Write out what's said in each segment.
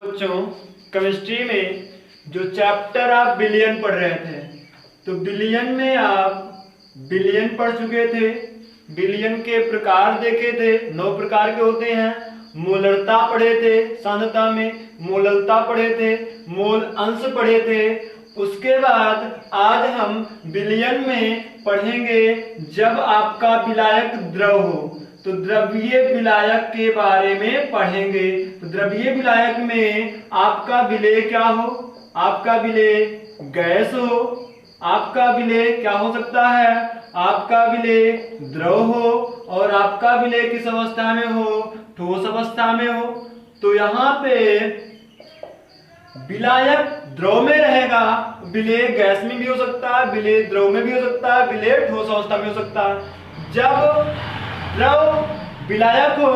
बच्चों, केमिस्ट्री में जो चैप्टर आप बिलियन पढ़ रहे थे, तो बिलियन में आप बिलियन पढ़ चुके थे। बिलियन के प्रकार देखे थे, 9 प्रकार के होते हैं। मोलरता पढ़े थे, सांद्रता में मोलरता पढ़े थे, मोल अंश पढ़े थे। उसके बाद आज हम बिलियन में पढ़ेंगे जब आपका विलायक द्रव हो, तो द्रवीय विलायक के बारे में पढ़ेंगे। तो द्रवीय विलायक में आपका विलेय क्या हो? आपका विलेय गैस हो, आपका विलेय क्या हो सकता है? आपका विलेय द्रव हो, और आपका विलेय किस अवस्था में हो? ठोस अवस्था में हो। तो यहाँ पे विलायक द्रव में रहेगा, विलेय गैस में भी हो सकता है, विलेय द्रव में भी हो सकता है, विलेय ठोस अवस्था में हो सकता है। जब द्रव विलायक हो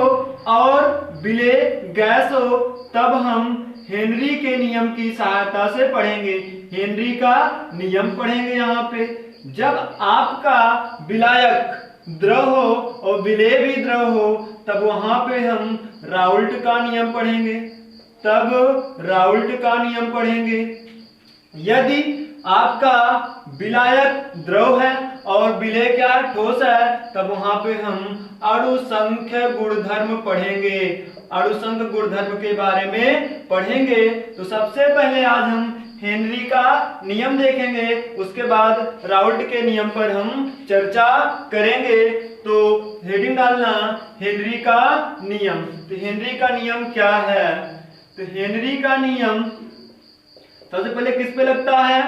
और विलेय गैस हो, तब हम हेनरी के नियम की सहायता से पढ़ेंगे। हेनरी का नियम पढ़ेंगे। यहाँ पे जब आपका विलायक द्रव हो और विलेय भी द्रव हो, तब वहां पे हम राउल्ट का नियम पढ़ेंगे। यदि आपका विलायक द्रव है और विलेय क्या ठोस है, तब वहां पे हम अणुसंख्य गुणधर्म पढ़ेंगे। अणुसंख्य गुणधर्म के बारे में पढ़ेंगे। तो सबसे पहले आज हम हेनरी का नियम देखेंगे, उसके बाद राउल्ट के नियम पर हम चर्चा करेंगे। तो हेडिंग डालना हेनरी का नियम। तो हेनरी का नियम क्या है? तो हेनरी का नियम सबसे पहले किस पे लगता है?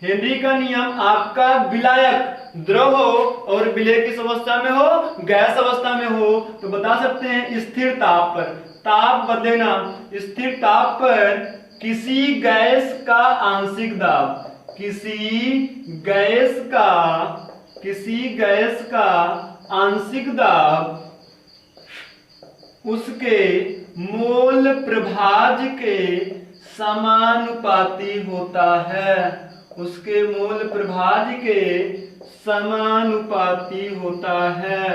हेनरी का नियम आपका विलायक द्रव हो और विलेय किस अवस्था में हो? गैस अवस्था में हो, तो बता सकते हैं स्थिर ताप पर। ताप बदलेना, स्थिर ताप पर किसी गैस का आंशिक दाब, किसी गैस का आंशिक दाब उसके मोल प्रभाज के समानुपाती होता है। उसके मोल प्रभाज के समानुपाती होता है।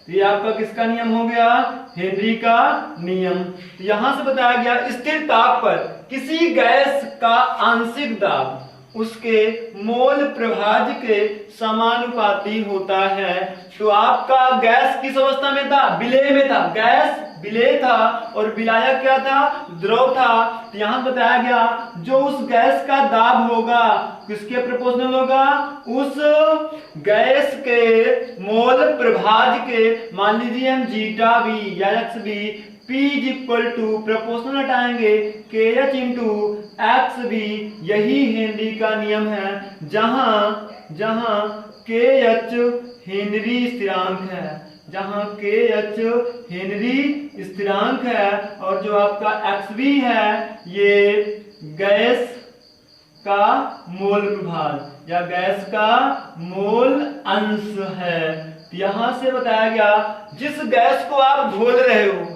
ये आपका किसका नियम हो गया? हेनरी का नियम। तो यहां से बताया गया स्थिर ताप पर किसी गैस का आंशिक दाब उसके मोल प्रभाज के समानुपाती होता है। तो आपका गैस किस अवस्था में था? विलेय में था। गैस विलेय था और विलायक क्या था? द्रव था। तो यहां बताया गया जो उस गैस का दाब होगा किसके प्रोपोर्शनल होगा? उस गैस के मोल प्रभाज के। मान लीजिए हम जीटा वी या X V P is equal to proportional हटाएंगे KH इंटू एक्स वी। यही हेनरी का नियम है, जहां KH हेनरी स्थिरांक है, हेनरी स्थिरांक है, और जो आपका XV है ये गैस का मोल प्रभाज या गैस का मोल अंश है। यहां से बताया गया जिस गैस को आप घोल रहे हो,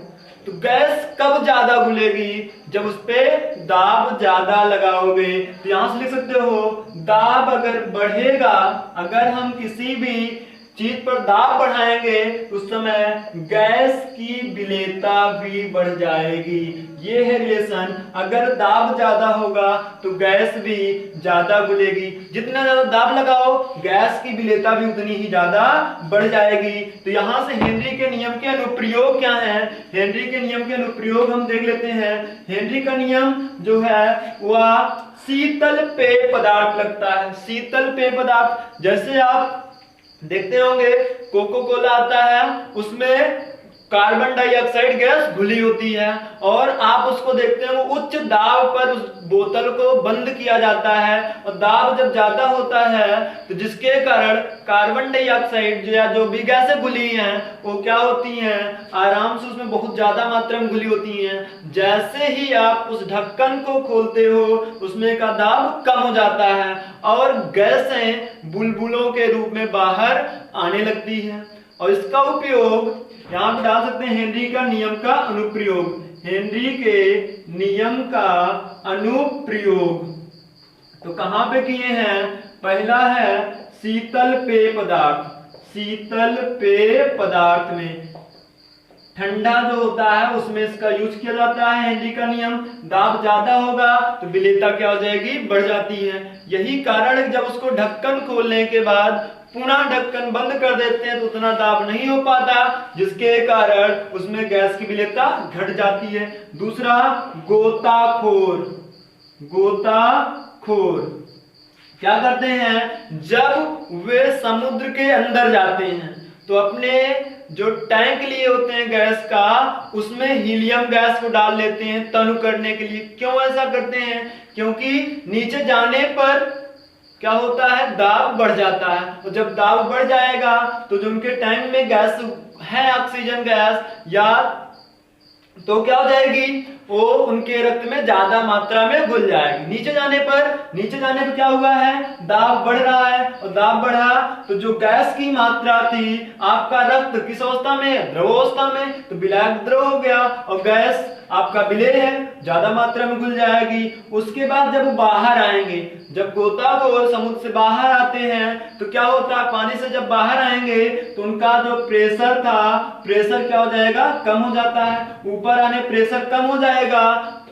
तो गैस कब ज्यादा घुलेगी? जब उस पे दाब ज्यादा लगाओगे। तो यहां से लिख सकते हो दाब अगर बढ़ेगा, अगर हम किसी भी चीज पर दाब बढ़ाएंगे उस समय गैस की विलेयता भी बढ़ जाएगी। ये है रिलेशन। अगर दाब ज्यादा होगा तो गैस भी ज्यादा घुलेगी। जितना ज्यादा दाब लगाओ गैस की विलेयता भी उतनी ही ज्यादा बढ़ जाएगी। तो यहां से हेनरी के नियम के अनुप्रयोग क्या है? हेनरी के नियम के अनुप्रयोग हम देख लेते हैं। हेनरी का नियम जो है वह शीतल पेय पदार्थ लगता है। शीतल पेय पदार्थ जैसे आप देखते होंगे कोको कोला आता है, उसमें कार्बन डाइऑक्साइड गैस घुली होती है, और आप उसको देखते हैं वो उच्च दाब पर उस बोतल को बंद किया जाता है, और दाब जब ज्यादा होता है तो जिसके कारण कार्बन डाइऑक्साइड या जो भी गैसें घुली हैं वो क्या होती हैं? आराम से उसमें बहुत ज्यादा मात्रा में घुली होती हैं। जैसे ही आप उस ढक्कन को खोलते हो उसमें का दाब कम हो जाता है और गैसें बुलबुलों के रूप में बाहर आने लगती है। और इसका उपयोग यहां पर डाल सकते हैं हेनरी का नियम का अनुप्रयोग। हेनरी के नियम का अनुप्रयोग तो कहां पे किए हैं? पहला है शीतल पेय पदार्थ। शीतल पेय पदार्थ में ठंडा जो होता है उसमें इसका यूज किया जाता है हेनरी का नियम। दाब ज्यादा होगा तो विलेयता क्या हो जाएगी, बढ़ जाती है। यही कारण है जब उसको ढक्कन खोलने के बाद पुनः ढक्कन बंद कर देते हैं तो उतना दाब नहीं हो पाता, जिसके कारण उसमें गैस की विलेयता घट जाती है। दूसरा, गोताखोर। गोताखोर क्या करते हैं, जब वे समुद्र के अंदर जाते हैं तो अपने जो टैंक लिए होते हैं गैस का, उसमें हीलियम गैस को डाल लेते हैं तनु करने के लिए। क्यों ऐसा करते हैं, क्योंकि नीचे जाने पर क्या होता है, दाब बढ़ जाता है, और जब दाब बढ़ जाएगा तो जो उनके टैंक में गैस है ऑक्सीजन गैस या तो क्या हो जाएगी, वो उनके रक्त में ज्यादा मात्रा में घुल जाएगी। नीचे जाने पर क्या हुआ है, दाब बढ़ रहा है, और दाब बढ़ा तो जो गैस की मात्रा थी, आपका रक्त किस अवस्था में, द्रवावस्था में, तो विलायक द्रव हो गया और गैस आपका विलेय है, ज्यादा मात्रा में घुल जाएगी। उसके बाद जब वो बाहर आएंगे, जब गोताखोर समुद्र से बाहर आते हैं तो क्या होता है, पानी से जब बाहर आएंगे तो उनका जो प्रेशर था, प्रेशर क्या हो जाएगा, कम हो जाता है। ऊपर आने प्रेशर कम हो जाएगा,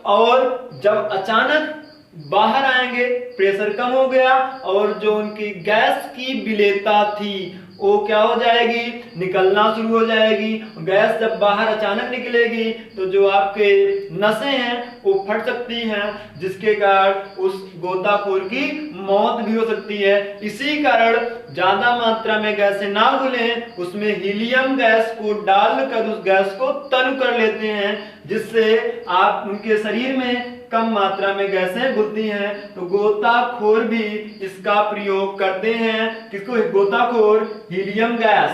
और जब अचानक बाहर आएंगे प्रेशर कम हो गया, और जो उनकी गैस की विलेयता थी वो क्या हो जाएगी, निकलना शुरू हो जाएगी। गैस जब बाहर अचानक निकलेगी तो जो आपके नसें हैं वो फट सकती हैं, जिसके कारण उस गोताखोर की मौत भी हो सकती है। इसी कारण ज्यादा मात्रा में गैसें ना घुले, उसमें हीलियम गैस को डालकर उस गैस को तनु कर लेते हैं, जिससे आप उनके शरीर में कम मात्रा में गैसें घुलती हैं। तो गोताखोर भी इसका प्रयोग करते हैं। किसको, गोताखोर हीलियम गैस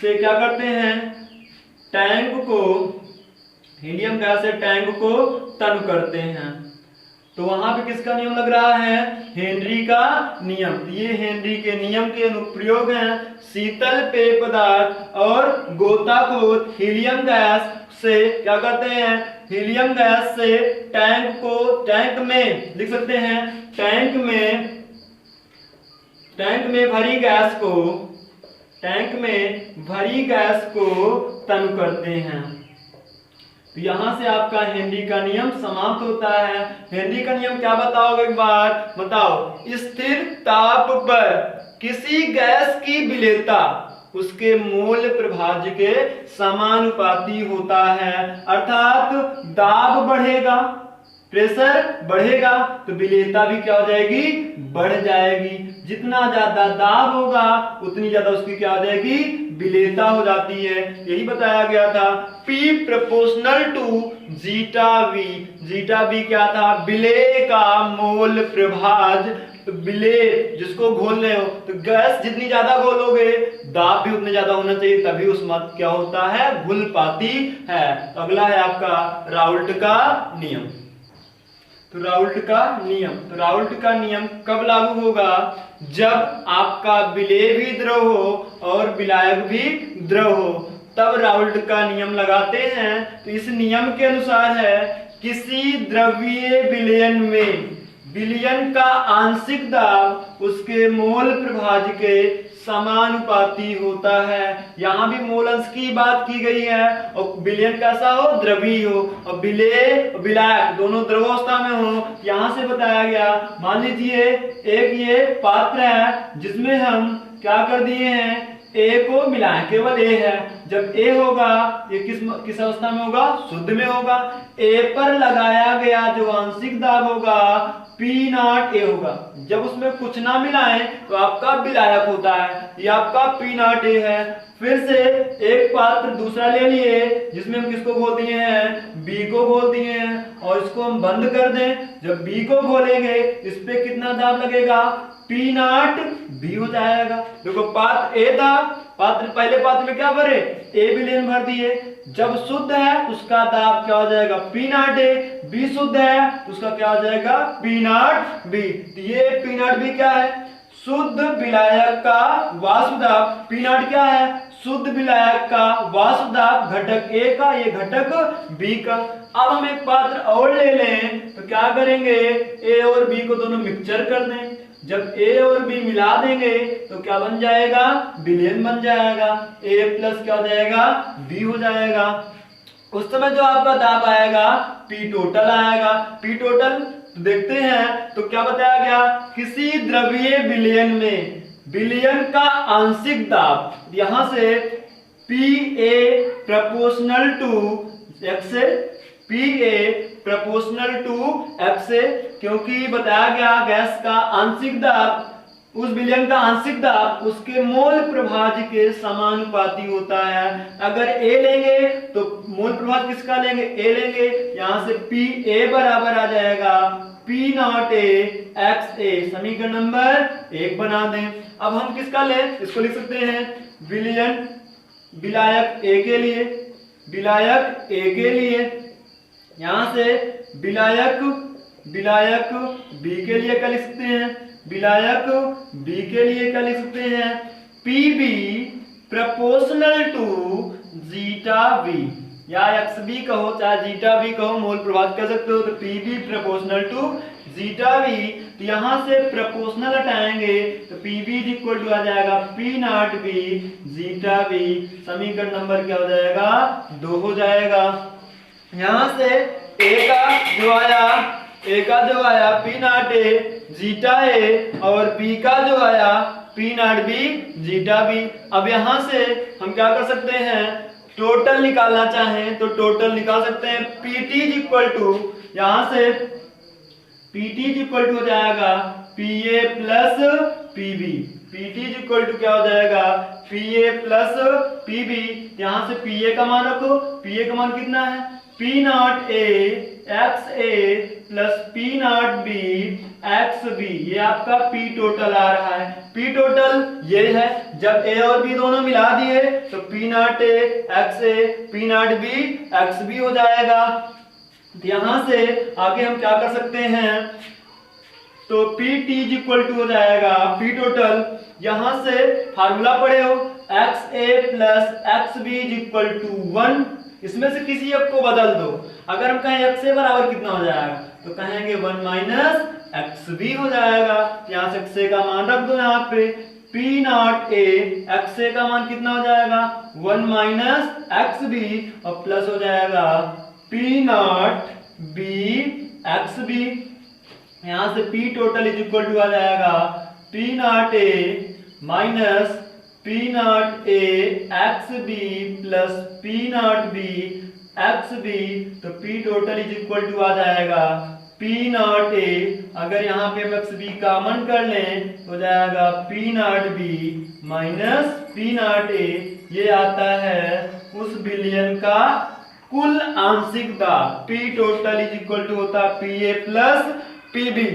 से क्या करते हैं, हीलियम गैस से टैंक को तनु करते हैं। तो वहां पे किसका नियम लग रहा है, हेनरी का नियम। ये हेनरी के नियम के अनुप्रयोग हैं। शीतल पेय पदार्थ और गोताखोर हीलियम गैस से क्या करते हैं, हीलियम गैस से टैंक में लिख सकते हैं, टैंक में भरी गैस को तनु करते हैं। तो यहां से आपका हेनरी का नियम समाप्त होता है। हेनरी का नियम क्या बताओगे, एक बार बताओ। स्थिर ताप पर किसी गैस की विलेयता उसके मूल प्रभाज्य के समानुपाती होता है। अर्थात दाब बढ़ेगा, प्रेशर बढ़ेगा तो विलेयता भी क्या हो जाएगी, बढ़ जाएगी। जितना ज्यादा दाब होगा उतनी ज्यादा उसकी क्या हो जाएगी, विलेयता हो जाती है। यही बताया गया था, P proportional to zeta V. Zeta V क्या था, विलेय का मोल प्रभाज्य। तो विलेय जिसको घोल रहे हो तो गैस जितनी ज्यादा घोलोगे दाब भी उतने ज्यादा होना चाहिए, तभी उस मत क्या होता है, घुल पाती है। तो अगला है आपका राउल्ट का नियम। तो राउल्ट का नियम कब लागू होगा, जब आपका विलेय भी द्रव हो और विलायक भी द्रव हो, तब राउल्ट का नियम लगाते हैं। तो इस नियम के अनुसार है, किसी द्रवीय विलयन में विलयन का आंशिक दाब उसके मोल प्रभाज्य के समानुपाती होता है। यहाँ भी मोल अंश की बात की गई है, और विलयन कैसा हो, द्रवीय हो, और विलेय विलायक दोनों द्रवावस्था में हो। यहाँ से बताया गया, मान लीजिए एक ये पात्र है जिसमें हम क्या कर दिए हैं, ए को मिलाएं, केवल ए है। जब ए होगा ये किस अवस्था में होगा, शुद्ध में होगा। ए पर लगाया गया जो आंशिक दाब होगा P0 A होगा। जब उसमें कुछ ना मिलाएं तो आपका विलायक होता है, ये आपका P0 A है। फिर से एक पात्र दूसरा ले लिए जिसमें हम किसको घोल दिए हैं, B को घोल दिए हैं, और इसको हम बंद कर दें। जब B को घोलेंगे इस पे कितना दाब लगेगा, P0 B हो जाएगा। देखो पात्र A था, पहले पात्र में क्या भरे, A विलयन भर दिए। जब शुद्ध है उसका दाब क्या हो जाएगा, P0 A। B शुद्ध है उसका क्या हो जाएगा, P0 B। ये P0 B क्या है, शुद्ध विलायक का वाष्प दाब। P0 क्या है, शुद्ध विलायक का वाष्प दाब घटक A का, ये घटक B का। अब हम एक पात्र और ले लें तो क्या करेंगे, A और B को दोनों मिक्सचर कर दें। जब ए और बी मिला देंगे तो क्या बन जाएगा, बिलियन बन जाएगा। ए प्लस क्या हो जाएगा, बी हो जाएगा। उस समय जो आपका दाब आएगा पी टोटल आएगा। पी टोटल देखते हैं तो क्या बताया गया, किसी द्रव्यीय विलयन में विलयन का आंशिक दाब, यहां से P A proportional to X से, P A proportional to X से, क्योंकि बताया गया गैस का आंशिक दाब, उस विलयन का आंशिक दाब उसके मोल प्रभाज्य के समानुपाती होता है। अगर ए लेंगे तो मोल प्रभाज्य किसका लेंगे, ए लेंगे, यहां से पी ए बराबर आ जाएगा पी नॉट ए एक्स ए। समीकरण नंबर 1 बना दें। अब हम किसका लें, इसको लिख सकते हैं विलयन विलायक ए के लिए, विलायक ए के लिए, यहां से विलायक बी के लिए क्या लिख सकते हैं, विलायक बी के लिए क्या लिख सकते हैं, P B proportional to zeta B, या एक्स बी कहो चाहे जीटा बी कहो, मोल प्रभाव कह सकते हो, तो P B proportional to zeta B. तो यहां से प्रोपोर्शनल हटाएंगे तो पी बी इक्वल टू आ जाएगा P not B zeta B. समीकरण नंबर क्या हो जाएगा, 2 हो जाएगा। यहां से ए का जो आया P not A zeta A, और बी का जो आया P not B zeta B. अब यहां से हम क्या कर सकते हैं, टोटल निकालना चाहें तो टोटल निकाल सकते हैं। पीटी इक्वल टू, यहां से पीटी इक्वल टू हो जाएगा P A plus PB. PT equal to क्या हो जाएगा, पी ए प्लस पीबी। यहां से पी ए का मान रखो, पी ए का मान कितना है, P not A X A plus P not B X B. ये आपका पी टोटल आ रहा है। पी टोटल ये है, जब ए और बी दोनों मिला दिए तो P not A X A P not B X B हो जाएगा। तो यहां से आगे हम क्या कर सकते हैं, तो पी टी इक्वल टू हो जाएगा पी टोटल, यहां से फार्मूला पढ़े हो X A plus X B equal to 1, इसमें से किसी एक को बदल दो। अगर हम कहें एक्स ए बराबर कितना हो जाएगा तो कहेंगे 1 माइनस एक्स बी हो जाएगा। यहां से एक्स ए का मान रख दो, यहाँ पे P not A X A का मान कितना हो जाएगा 1 माइनस एक्स बी, और प्लस हो जाएगा P not B X B. यहां से P total is equal to आ जाएगा P not A minus P not A X B plus P not B X B. तो P total is equal to आ जाएगा P not a, अगर यहाँ पे हम एक्स बी कॉमन कर लें तो जाएगा P not B minus P not A. ये आता है उस विलयन का कुल आंशिक दाब। P total is equal to होता है P A plus P B.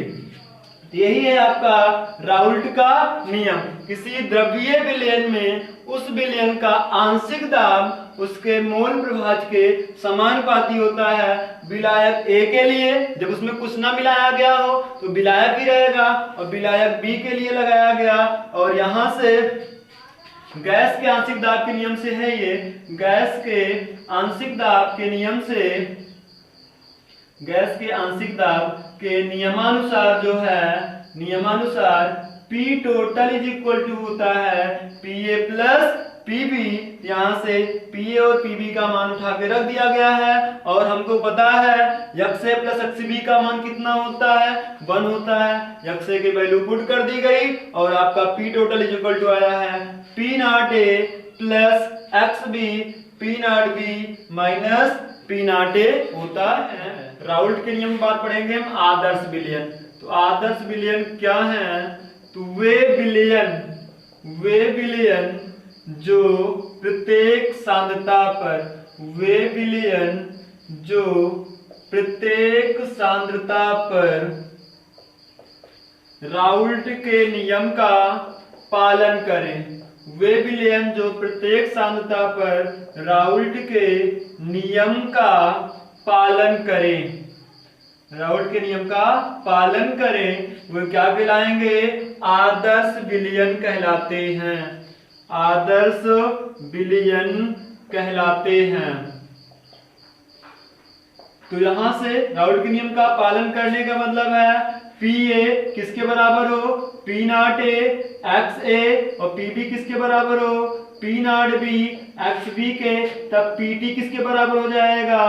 यही है आपका राउल्ट का नियम। किसी द्रव्यीय विलयन में उस विलयन का आंशिक दाब उसके मोल प्रभाज्य के समानुपाती होता है। विलायक ए के लिए जब उसमें कुछ ना मिलाया गया हो तो विलायक ही रहेगा, और विलायक बी के लिए लगाया गया। और यहां से गैस के आंशिक दाब के नियम से है, ये गैस के आंशिक दाब के नियम से, गैस के आंशिक दाब के नियमानुसार जो है, नियमानुसार P total is equal to होता है PA प्लस PB। यहाँ से PA और PB का मान उठा के रख दिया गया है, और हमको पता है XA प्लस XB का मान कितना होता है 1 होता है। XA की वैल्यू पुट कर दी गई और आपका P total is equal to आया है P naught A plus XB P naught B minus P naught A होता है। राउल्ट के नियम बात पढ़ेंगे हम आदर्श विलयन। तो आदर्श विलयन क्या है, तो वे विलयन जो प्रत्येक सांद्रता पर, वे विलयन जो प्रत्येक सांद्रता पर राउल्ट के नियम का पालन करें। वे विलयन जो प्रत्येक सांद्रता पर राउल्ट के नियम का पालन करें, राउल्ट के नियम का पालन करें, वो क्या कहलाएंगे, आदर्श विलयन कहलाते हैं। आदर्श विलयन कहलाते हैं। तो यहां से राउल्ट के नियम का पालन करने का मतलब है पी ए किसके बराबर हो, P not A X A, और पी बी किसके बराबर हो, P not B X B के, तब पी टी किसके बराबर हो जाएगा,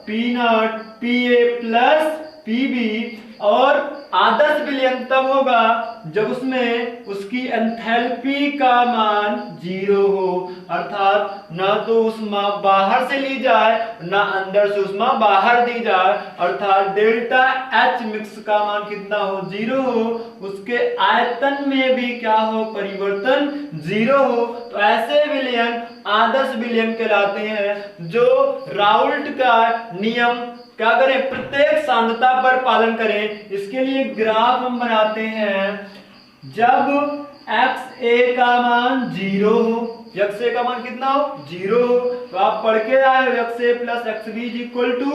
P naught P A plus P B. और आदर्श विलयन तब होगा जब उसमें उसकी एंथैल्पी का मान 0 हो, अर्थात ना तो ऊष्मा बाहर से ली जाए ना अंदर से ऊष्मा बाहर दी जाए, अर्थात डेल्टा एच मिक्स का मान कितना हो, 0 हो, उसके आयतन में भी क्या हो, परिवर्तन 0 हो। तो ऐसे विलयन आदर्श विलयन कहलाते हैं जो राउल्ट का नियम क्या करें, प्रत्येक सांद्रता पर पालन करें। इसके लिए ग्राफ हम बनाते हैं। जब एक्स ए का मान 0 हो, एक्स ए का मान कितना हो, 0 हो, तो आप पढ़ के आए हो X A plus X B equal to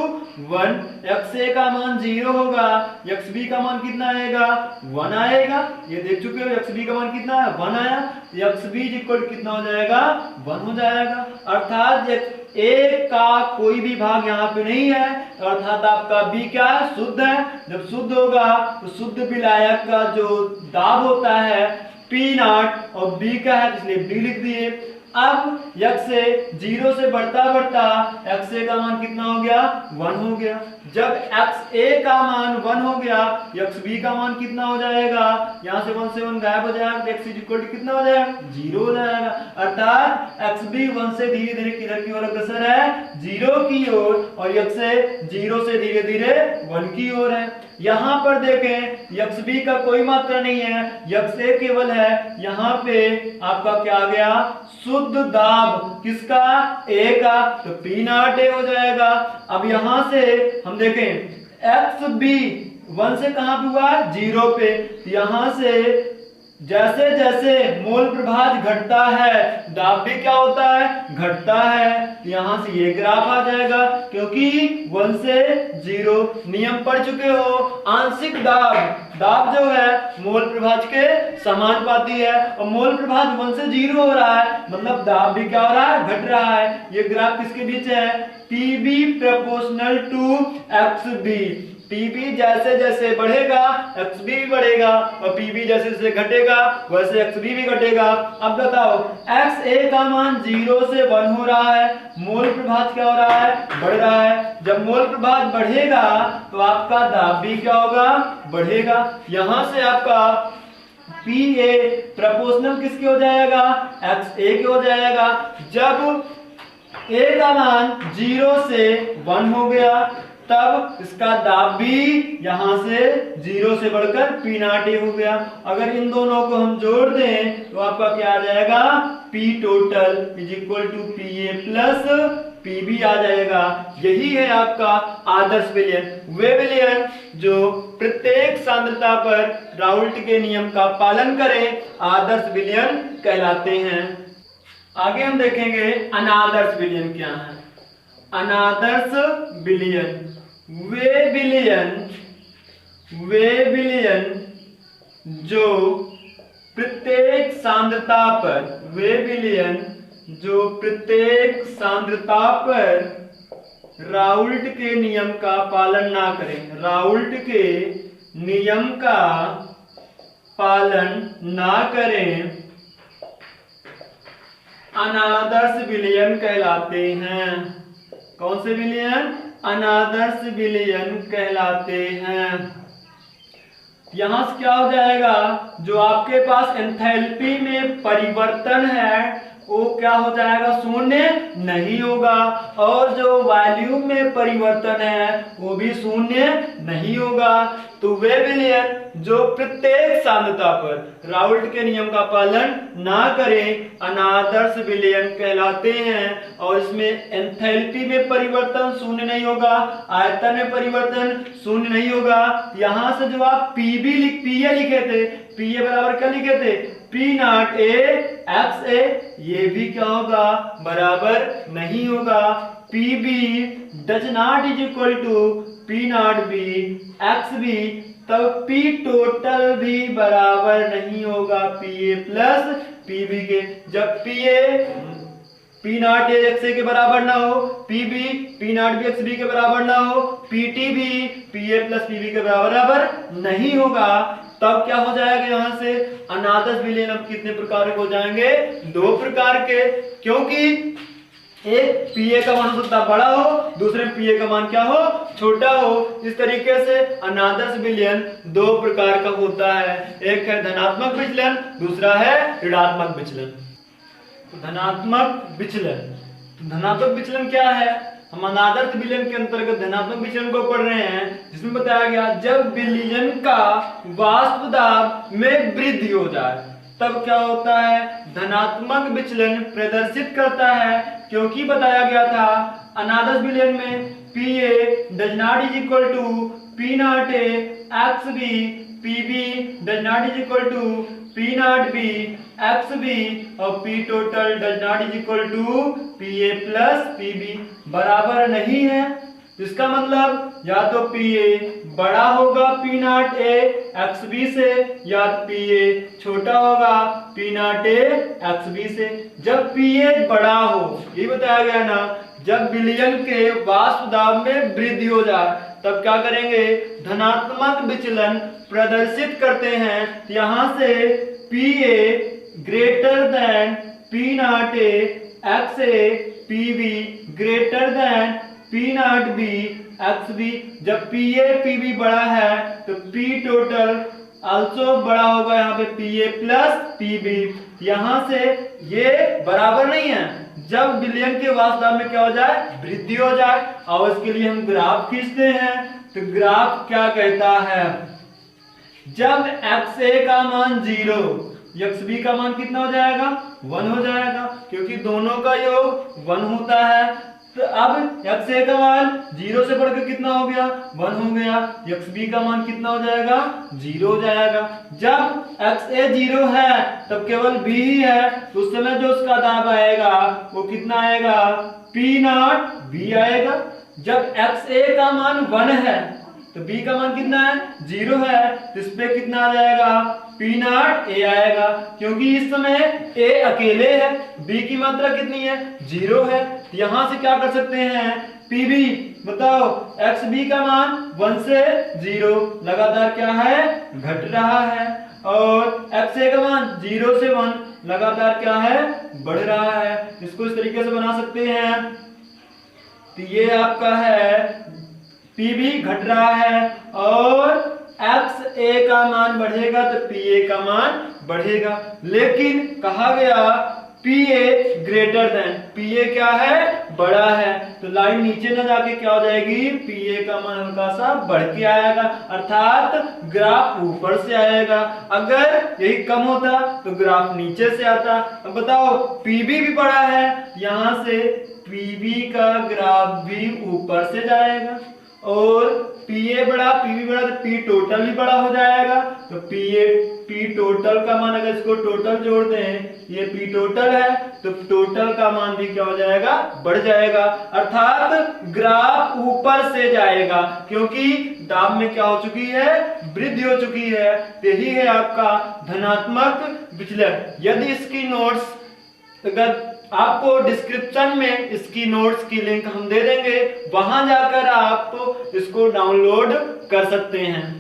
1। X A का मान 0 होगा, एक्स बी का मान कितना आएगा, 1 आएगा। ये देख चुके हो एक्स बी का मान कितना है, 1 आया, एक्स बी इक्वल कितना हो जाएगा, 1 हो जाएगा। अर्थात ए का कोई भी भाग यहाँ पे नहीं है, अर्थात आपका बी क्या है, शुद्ध है। जब शुद्ध होगा तो शुद्ध विलायक का जो दाब होता है पी नॉट, और बी का है इसलिए बी लिख दिए। अब एक्स ए 0 से बढ़ता बढ़ता एक्स ए का मान कितना हो गया, 1 हो गया। जब एक्स ए का मान 1 हो गया, एक्स बी का मान कितना हो जाएगा, यहाँ से 1 से 1 गायब हो जाएगा, एक्स इज इक्वल टू कितना हो जाएगा, 0 हो जाएगा। अर्थात एक्स बी 1 से धीरे धीरे किधर की ओर अग्रसर है, 0 की ओर, और एक्स ए 0 से धीरे धीरे 1 की ओर है। यहाँ पर देखें एक्स बी का कोई मात्रा नहीं है, एक्स ए केवल है। यहाँ पे आपका क्या आ गया, शुद्ध दाब किसका, ए का, तो पी नॉट ए हो जाएगा। अब यहां से हम देखें एक्स बी 1 से कहां पे हुआ, 0 पे, तो यहां से जैसे जैसे मोल प्रभाज घटता है दाब भी क्या होता है, घटता है। यहां से ये ग्राफ आ जाएगा, क्योंकि 1 से 0 नियम पढ़ चुके हो। आंशिक दाब, दाब जो है मोल प्रभाज के समानुपाती है, और मोल प्रभाज 1 से 0 हो रहा है, मतलब दाब भी क्या हो रहा है, घट रहा है। ये ग्राफ किसके बीच है, PB proportional to X B. PB जैसे जैसे बढ़ेगा एक्सबी भी बढ़ेगा, और पीबी जैसे जैसे घटेगा वैसे एक्सबी भी घटेगा। अब बताओ एक्स ए का मान 0 से 1 हो रहा है, मोल प्रभाज क्या हो रहा है, बढ़ रहा है। जब मोल प्रभाज बढ़ेगा तो आपका दाब भी क्या होगा, बढ़ेगा। यहां से आपका पी ए प्रोपोर्शनल किसके हो जाएगा, एक्स ए के हो जाएगा। जब ए का मान 0 से 1 हो गया तब इसका दाब भी यहां से 0 से बढ़कर पी नॉट ए हो गया। अगर इन दोनों को हम जोड़ दें तो आपका क्या आ जाएगा, P total is equal to P A plus P B आ जाएगा। यही है आपका आदर्श विलयन, वे विलयन जो प्रत्येक सांद्रता पर राउल्ट के नियम का पालन करें आदर्श विलयन कहलाते हैं। आगे हम देखेंगे अनादर्श विलयन क्या है। अनादर्श विलयन वे विलयन जो प्रत्येक सांद्रता पर, वे विलयन जो प्रत्येक सांद्रता पर राउल्ट के नियम का पालन ना करें, राउल्ट के नियम का पालन ना करें, अनादर्श विलयन कहलाते हैं। कौन से विलयन, अनादर्श विलयन कहलाते हैं। यहां से क्या हो जाएगा, जो आपके पास एंथैल्पी में परिवर्तन है वो क्या हो जाएगा, शून्य नहीं होगा, और जो वॉल्यूम में परिवर्तन है वो भी शून्य नहीं होगा। तो वे विलयन जो प्रत्येक सांद्रता पर राउल्ट के नियम का पालन ना करें अनादर्श विलयन कहलाते हैं। और इसमें एंथैल्पी में परिवर्तन शून्य नहीं होगा, आयतन में परिवर्तन शून्य नहीं होगा। यहां से जो आप पीबी पीए लिखे थे, पीए बराबर क्या लिखे थे, P not A X A, ये भी क्या होगा, बराबर नहीं होगा। P B does not is equal to P not B X B, तब पी टोटल भी बराबर नहीं होगा P A plus P B के। जब P A P not A X A के बराबर ना हो, P B P not B X B के बराबर ना हो, पी टी भी P A plus P B के बराबर नहीं होगा, तब क्या हो जाएगा यहां से अनादर्श विलयन अब कितने प्रकार के हो जाएंगे? 2 प्रकार के, क्योंकि एक पीए का मान हो सकता बड़ा हो, दूसरे पीए का मान क्या हो? छोटा हो। इस तरीके से अनादर्श विलयन 2 प्रकार का होता है, एक है धनात्मक विचलन, दूसरा है ऋणात्मक विचलन। धनात्मक विचलन, तो धनात्मक विचलन क्या है? हम अनादर्श विलयन के अंतर्गत धनात्मक विचलन को पढ़ रहे हैं, जिसमें बताया गया जब विलयन का वाष्प दाब में वृद्धि हो जाए तब क्या होता है? धनात्मक विचलन प्रदर्शित करता है, क्योंकि बताया गया था अनादर्श विलयन में P A does not is equal to P not A X B, P B does not is equal to P not B X B, और P total does not is equal to P A plus P B बराबर नहीं है। इसका मतलब या तो P A बड़ा होगा P not A X B से, या पी ए छोटा होगा P not A X B से। जब पी ए बड़ा हो, ये बताया गया ना, जब विलयन के वाष्प दाब में वृद्धि हो जाए तब क्या करेंगे? धनात्मक विचलन प्रदर्शित करते हैं। यहां से P A greater than P not A X A, P B greater than P not B X B. जब पी ए पी बी बड़ा है तो पी टोटल आल्सो बड़ा होगा, यहाँ पे P A plus P B. यहां से ये बराबर नहीं है, जब विलयन के वाष्प दाब में क्या हो जाए? वृद्धि हो जाए। और इसके लिए हम ग्राफ खींचते हैं, तो ग्राफ क्या कहता है? जब एक्स ए का मान 0, एक्स बी का मान कितना हो जाएगा? 1 हो जाएगा, क्योंकि दोनों का योग 1 होता है। तो अब एक्स ए का मान 0 से बढ़कर कितना हो गया? 1 हो गया। एक्स बी का मान कितना हो जाएगा? 0 हो जाएगा। जब एक्स ए 0 है तब केवल बी ही है, तो उस समय जो उसका दाब आएगा वो कितना आएगा? पी नॉट बी आएगा। जब एक्स ए का मान 1 है तो बी का मान कितना है? 0 है, तो इस पे कितना आ जाएगा? पी नॉट ए आएगा, क्योंकि इस समय ए अकेले है, बी की मात्रा कितनी है? 0 है। यहां से क्या कर सकते हैं? पी बी बताओ, एक्स बी का मान 1 से 0 लगातार क्या है? घट रहा है, और एक्स ए का मान 0 से 1 लगातार क्या है? बढ़ रहा है। इसको इस तरीके से बना सकते हैं, तो ये आपका है पी बी घट रहा है, और एक्स ए का मान बढ़ेगा तो पी ए का मान बढ़ेगा। लेकिन कहा गया P A greater than, P A क्या है? बड़ा है, तो लाइन नीचे ना जाके क्या हो जाएगी? पी ए का मान हल्का सा बढ़ के आएगा, अर्थात ग्राफ ऊपर से आएगा। अगर यही कम होता तो ग्राफ नीचे से आता। अब बताओ, पी बी भी बड़ा है, यहां से पी बी का ग्राफ भी ऊपर से जाएगा, और पी ए बड़ा पी बी बड़ा तो पी टोटल भी बड़ा हो जाएगा। तो पी टोटल का मान, अगर इसको टोटल जोड़ दें, ये पी टोटल है, तो टोटल का मान भी क्या हो जाएगा? बढ़ जाएगा, अर्थात ग्राफ ऊपर से जाएगा, क्योंकि दाब में क्या हो चुकी है? वृद्धि हो चुकी है। यही है आपका धनात्मक विचलन। यदि इसकी नोट्स, अगर आपको डिस्क्रिप्शन में इसकी नोट्स की लिंक हम दे देंगे, वहां जाकर आप इसको डाउनलोड कर सकते हैं।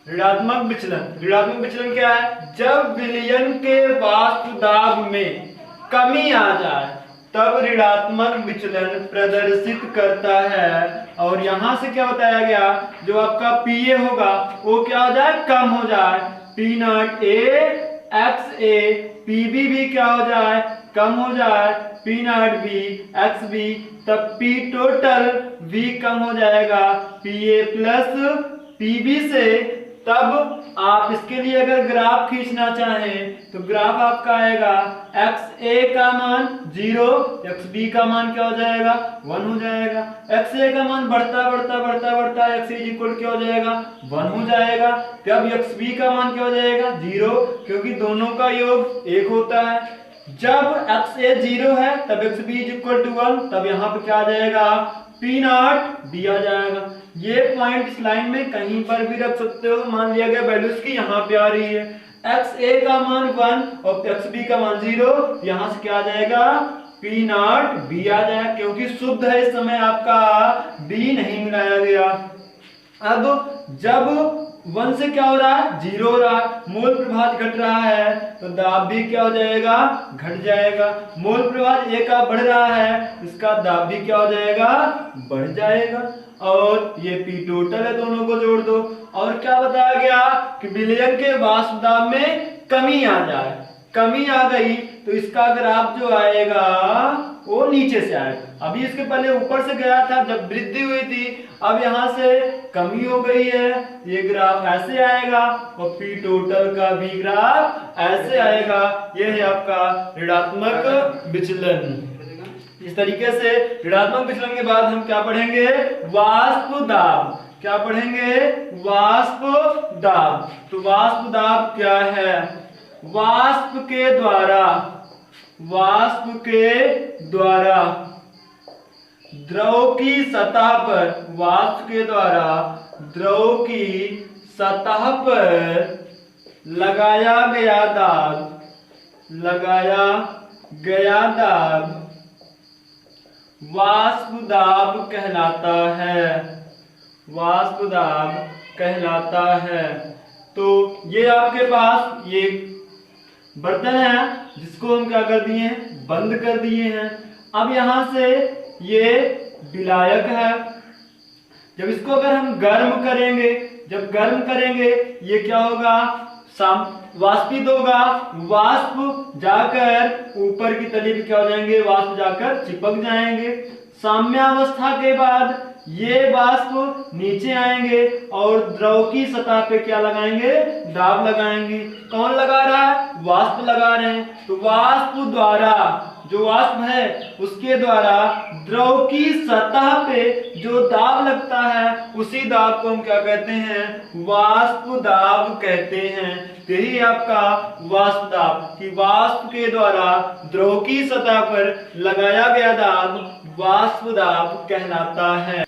ऋणात्मक विचलन, ऋणात्मक विचलन क्या है? जब विलयन के वाष्प दाब में कमी आ जाए तब ऋणात्मक विचलन प्रदर्शित करता है। और यहां से क्या बताया गया? जो आपका पी ए होगा वो क्या हो जाए? कम हो जाए, P not A X A, P B भी क्या हो जाए? कम हो जाए, P not B X B, तब पी टोटल भी कम हो जाएगा P A plus P B से। तब आप इसके लिए अगर ग्राफ खींचना चाहें तो ग्राफ आपका आएगा एक्स ए का मान 0, एक्स बी का मान क्या हो जाएगा? 1 हो जाएगा। एक्स ए का मान बढ़ता बढ़ता बढ़ता बढ़ता एक्स इज इक्वल क्या हो जाएगा? 1 हो जाएगा। तब एक्स बी का मान क्या हो जाएगा? 0, क्योंकि दोनों का योग 1 होता है। जब एक्स ए 0 है तब X B is equal to 1, तब यहाँ पे क्या आ जाएगा? पी नॉट बी आ जाएगा। ये पॉइंट इस लाइन में कहीं पर भी रख सकते हो। मान लिया गया वैल्यूज की यहाँ पे आ रही है, एक्स ए का मान 1 और एक्स बी का मान 0, यहाँ से क्या आ जाएगा? P नॉट B आ जाए, क्योंकि शुद्ध है इस समय आपका B नहीं मिलाया गया। अब जब 1 से क्या हो रहा है, 0 हो रहा है, मोल प्रभाज घट रहा है, तो दाब भी क्या हो जाएगा, घट जाएगा। मोल प्रभाज A का बढ़ रहा है, इसका दाब भी क्या हो जाएगा, बढ़ जाएगा। और ये P टोटल है, दोनों को जोड़ दो। और क्या बताया गया कि विलयन के वाष्प दाब में कमी आ जाए, कमी आ गई तो इसका ग्राफ जो आएगा वो नीचे से आएगा। अभी इसके पहले ऊपर से गया था जब वृद्धि हुई थी, अब यहाँ से कमी हो गई है, ये ग्राफ ऐसे आएगा और P टोटल का भी ग्राफ ऐसे आएगा। ये है आपका ऋणात्मक विचलन। इस तरीके से ऋणात्मक विचलन के बाद हम क्या पढ़ेंगे, वाष्प दाब। क्या पढ़ेंगे, वाष्प दाब। तो वाष्प दाब क्या है, वाष्प के द्वारा द्रव की सतह पर, वाष्प के द्वारा द्रव की सतह पर लगाया गया दाब वाष्प दाब कहलाता है, वाष्प दाब कहलाता है। तो ये आपके पास ये बर्तन है जिसको हम क्या कर दिए हैं, बंद कर दिए हैं। अब यहां से ये विलायक है, जब इसको अगर हम गर्म करेंगे, जब गर्म करेंगे ये क्या होगा, वाष्पित होगा, वाष्प जाकर ऊपर की तली पे क्या हो जाएंगे, वाष्प जाकर चिपक जाएंगे। साम्यावस्था के बाद ये वाष्प नीचे आएंगे और द्रव की सतह पे क्या लगाएंगे, दाब लगाएंगे। कौन लगा रहा है, वाष्प लगा रहे हैं। तो वाष्प द्वारा, जो वाष्प है उसके द्वारा द्रव की सतह पे जो दाब लगता है उसी दाब को हम क्या कहते हैं, वाष्प दाब कहते हैं। यही आपका वाष्प दाब, कि वाष्प के द्वारा द्रव की सतह पर लगाया गया दाब वाष्प दाब कहलाता है।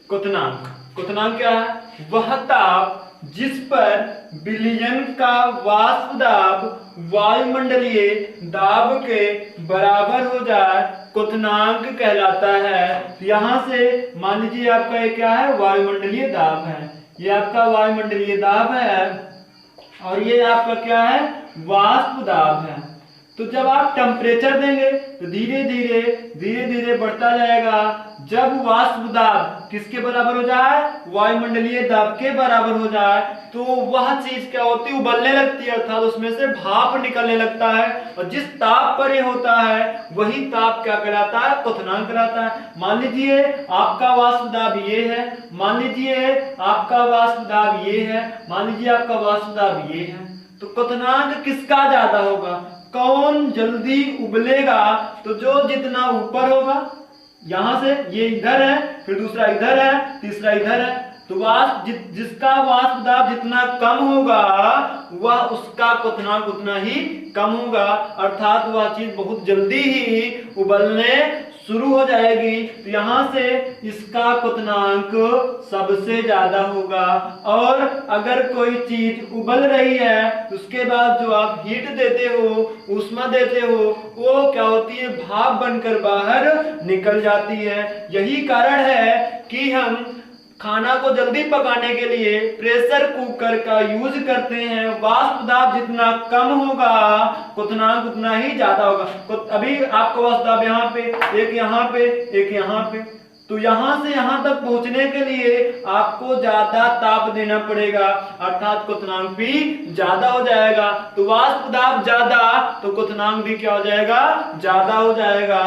क्वथनांक, क्वथनांक क्या है, वह ताप जिस पर विलयन का वाष्प दाब वायुमंडलीय दाब के बराबर हो जाए क्वथनांक कहलाता है। यहां से मान लीजिए आपका ये क्या है, वायुमंडलीय दाब है, ये आपका वायुमंडलीय दाब है और ये आपका क्या है, वाष्प दाब है। तो जब आप टेम्परेचर देंगे तो धीरे धीरे बढ़ता जाएगा। जब वाष्प दाब किसके बराबर हो जाए, वायुमंडलीय दाब के बराबर हो जाए, तो वह चीज क्या होती है, उबलने लगती है, अर्थात उसमें से भाप निकलने लगता है। और जिस ताप पर ये होता है वही ताप क्या कहलाता है, क्वथनांक कहलाता है। मान लीजिए आपका वाष्प दाब ये है, मान लीजिए आपका वाष्प दाब ये है, मान लीजिए आपका वाष्प दाब ये है, तो क्वथनांक किसका ज्यादा होगा, कौन जल्दी उबलेगा, तो जो जितना ऊपर होगा, यहां से ये इधर है, फिर दूसरा इधर है, तीसरा इधर है, तो वाष्प जिसका वाष्प दाब जितना कम होगा वह उसका क्वथनांक उतना ही कम होगा, अर्थात वह चीज बहुत जल्दी ही उबलने शुरू हो जाएगी। तो यहां से इसका क्वथनांक सबसे ज्यादा होगा। और अगर कोई चीज उबल रही है तो उसके बाद जो आप हीट देते हो, ऊष्मा देते हो, वो क्या होती है, भाप बनकर बाहर निकल जाती है। यही कारण है कि हम खाना को जल्दी पकाने के लिए प्रेशर कुकर का यूज करते हैं। वाष्प दाब जितना कम होगा क्वथनांक उतना ही ज्यादा होगा। तो अभी आपका वाष्प दाब यहाँ पे, एक यहाँ पे, एक यहाँ पे, तो यहाँ से यहाँ तक पहुंचने के लिए आपको ज्यादा ताप देना पड़ेगा, अर्थात क्वथनांक भी ज्यादा हो जाएगा। तो वाष्प दाब ज्यादा तो क्वथनांक भी क्या हो जाएगा, ज्यादा हो जाएगा।